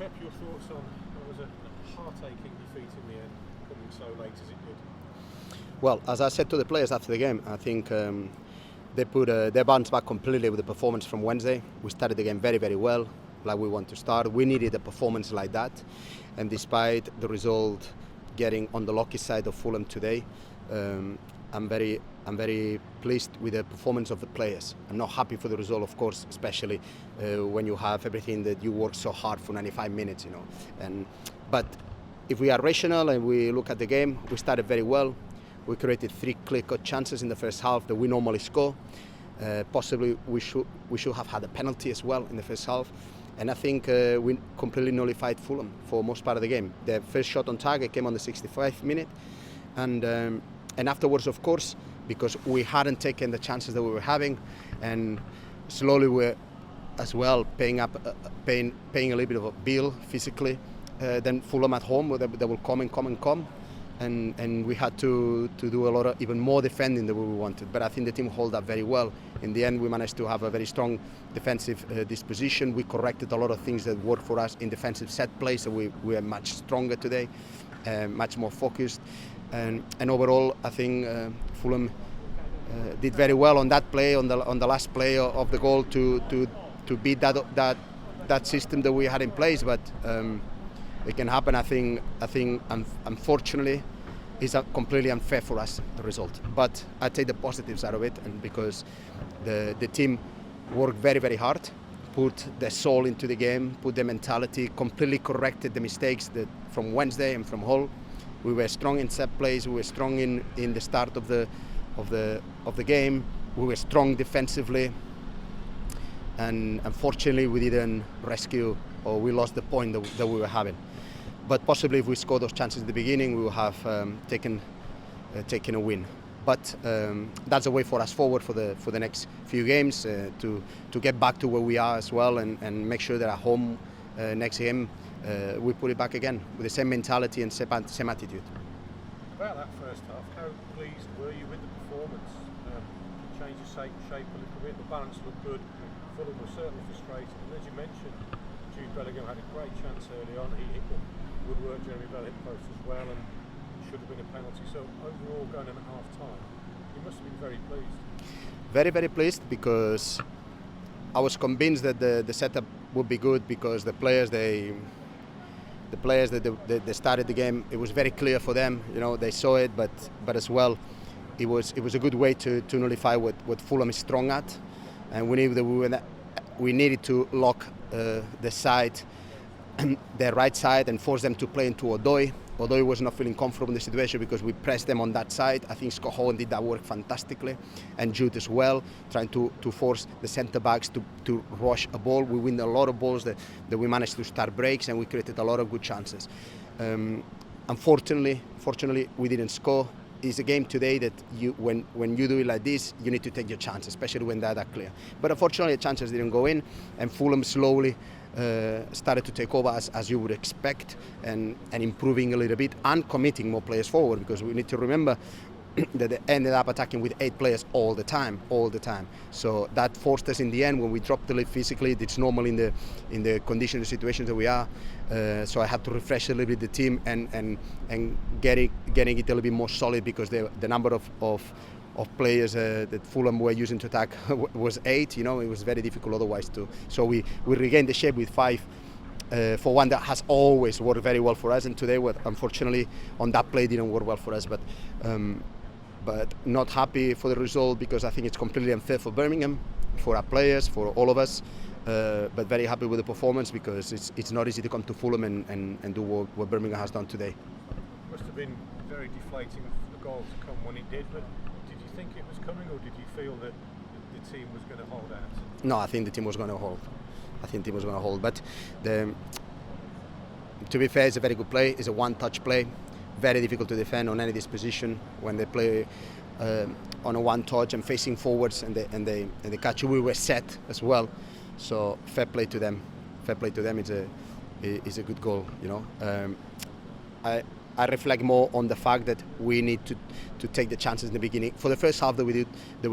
Pep, your thoughts on what was a heart-aching defeat in the end, coming so late as it did? Well, as I said to the players after the game, I think they bounced back completely with the performance from Wednesday. We started the game very, very well, like we want to start. We needed a performance like that, and despite the result getting on the lucky side of Fulham today, I'm very pleased with the performance of the players. I'm not happy for the result, of course, especially when you have everything that you work so hard for 95 minutes, But if we are rational and we look at the game, we started very well. We created 3 clear-cut chances in the first half that we normally score. Possibly we should have had a penalty as well in the first half. And I think we completely nullified Fulham for most part of the game. Their first shot on target came on the 65th minute. And afterwards, of course, because we hadn't taken the chances that we were having, and slowly we're as well paying a little bit of a bill physically. Then Fulham at home, they will come. And we had to do a lot of even more defending than we wanted. But I think the team held up very well. In the end, we managed to have a very strong defensive disposition. We corrected a lot of things that worked for us in defensive set plays, so we are much stronger today, much more focused. And overall, I think Fulham did very well on that play, on the last play of the goal to beat that system that we had in place. But it can happen. I think unfortunately it's completely unfair for us, the result. But I take the positives out of it, and because the team worked very, very hard, put their soul into the game, put their mentality, completely corrected the mistakes from Wednesday and from Hull. We were strong in set plays. We were strong in the start of the game. We were strong defensively, and unfortunately we didn't rescue, or we lost the point that we were having. But possibly if we scored those chances at the beginning, we would have taken a win. But that's a way for us forward for the next few games to get back to where we are as well, and make sure that at home next game we put it back again with the same mentality and same attitude. About that first half, how pleased were you with the performance? Change of shape a little bit, the balance looked good. Fulham was certainly frustrated, and as you mentioned, Jude Bellingham had a great chance early on. He hit the woodwork, Jeremy Bell hit post as well, and should have been a penalty. So overall, going in at half time, you must have been very pleased. Very, very pleased, because I was convinced that the setup would be good, because the players that they started the game, it was very clear for them. They saw it, but as well, it was a good way to nullify what Fulham is strong at, and we knew that we needed to lock the side, their right side, and force them to play into Odoi. Odoi was not feeling comfortable in the situation because we pressed them on that side. I think Scott Hogan did that work fantastically, and Jude as well, trying to force the centre backs to rush a ball. We win a lot of balls that we managed to start breaks, and we created a lot of good chances. Unfortunately, we didn't score. It's a game today that when you do it like this, you need to take your chances, especially when they're that clear. But unfortunately, the chances didn't go in, and Fulham slowly started to take over as you would expect, and improving a little bit and committing more players forward, because we need to remember that they ended up attacking with 8 players all the time. So that forced us in the end, when we dropped the lead physically. It's normal in the condition, the situations that we are. So I had to refresh a little bit the team and getting it a little bit more solid, because the number of players that Fulham were using to attack was 8. It was very difficult otherwise to. So we regained the shape with 5. For one that has always worked very well for us, and today, unfortunately, on that play didn't work well for us. But not happy for the result, because I think it's completely unfair for Birmingham, for our players, for all of us. But very happy with the performance, because it's not easy to come to Fulham and do what Birmingham has done today. It must have been very deflating for the goal to come when it did, but did you think it was coming, or did you feel that the team was going to hold out? No, I think the team was going to hold. But to be fair, it's a very good play. It's a one-touch play. Very difficult to defend on any disposition when they play on a one-touch and facing forwards, and they catch you. We were set as well, so fair play to them. It's a good goal. I reflect more on the fact that we need to take the chances in the beginning. For the first half that we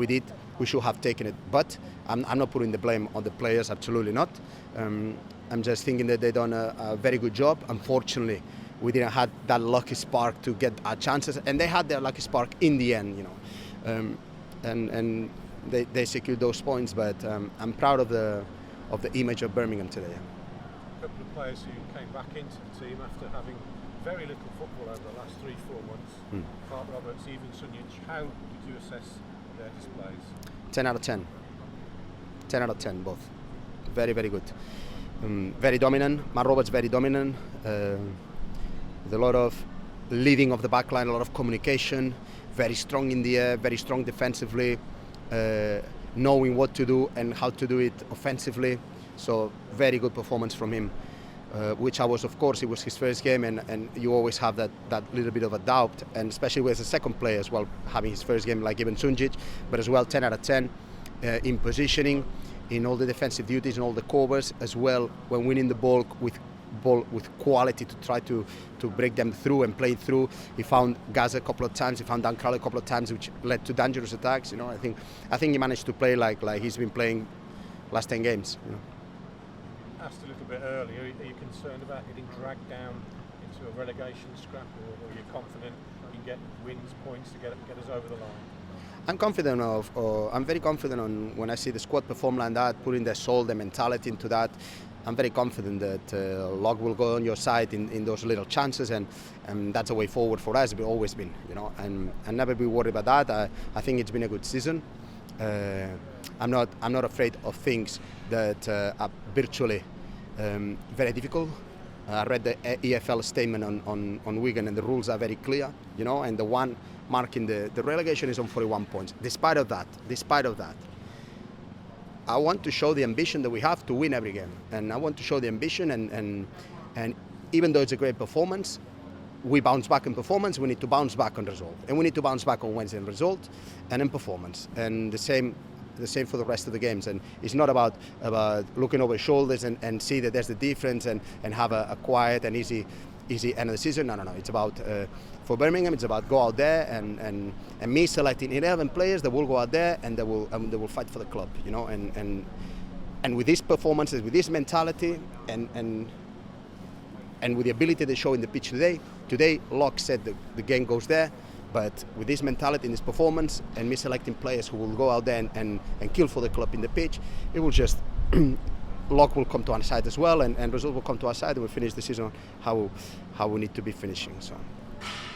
did, we should have taken it. But I'm not putting the blame on the players, absolutely not. I'm just thinking that they've done a very good job. Unfortunately, we didn't have that lucky spark to get our chances, and they had their lucky spark in the end, and they secured those points. But I'm proud of the image of Birmingham today. A couple of players who came back into the team after having very little football over the last 3-4 months. Clark Roberts, even Sunjic. How did you assess their displays? 10 out of 10. 10 out of 10, both. Very, very good. Very dominant. Matt Roberts very dominant. With a lot of leading of the backline, a lot of communication. Very strong in the air. Very strong defensively. Knowing what to do and how to do it offensively. So very good performance from him. Which I was, of course, it was his first game, and you always have that little bit of a doubt, and especially with the second player as well, having his first game like even Sunjic, but as well 10 out of 10 in positioning, in all the defensive duties and all the covers, as well when winning the ball with quality to try to break them through and play through. He found Gaza a couple of times, he found Dan Crowley a couple of times, which led to dangerous attacks. I think he managed to play like he's been playing last 10 games. Asked a little bit earlier, are you concerned about getting dragged down into a relegation scrap, or are you confident you can get wins, points to get us over the line? I'm very confident on when I see the squad perform like that, putting their soul, their mentality into that. I'm very confident that luck will go on your side in those little chances, and that's a way forward for us. It's always been, and never be worried about that. I think it's been a good season. I'm not afraid of things that are virtually very difficult. I read the EFL statement on Wigan, and the rules are very clear, and the one marking the relegation is on 41 points. Despite of that, I want to show the ambition that we have to win every game, and I want to show the ambition, and even though it's a great performance, we bounce back in performance. We need to bounce back on result, and we need to bounce back on Wednesday in result and in performance, and the same for the rest of the games. And it's not about looking over shoulders and see that there's the difference and have a quiet and easy end of the season. No. It's about for Birmingham. It's about go out there and me selecting 11 players that will go out there and they will fight for the club. And with these performances, with this mentality, and with the ability they show in the pitch today, Locke said the game goes there. But with this mentality and this performance, and me selecting players who will go out there and kill for the club in the pitch, it will just luck will come to our side as well, and result will come to our side, and we'll finish the season how we need to be finishing. So.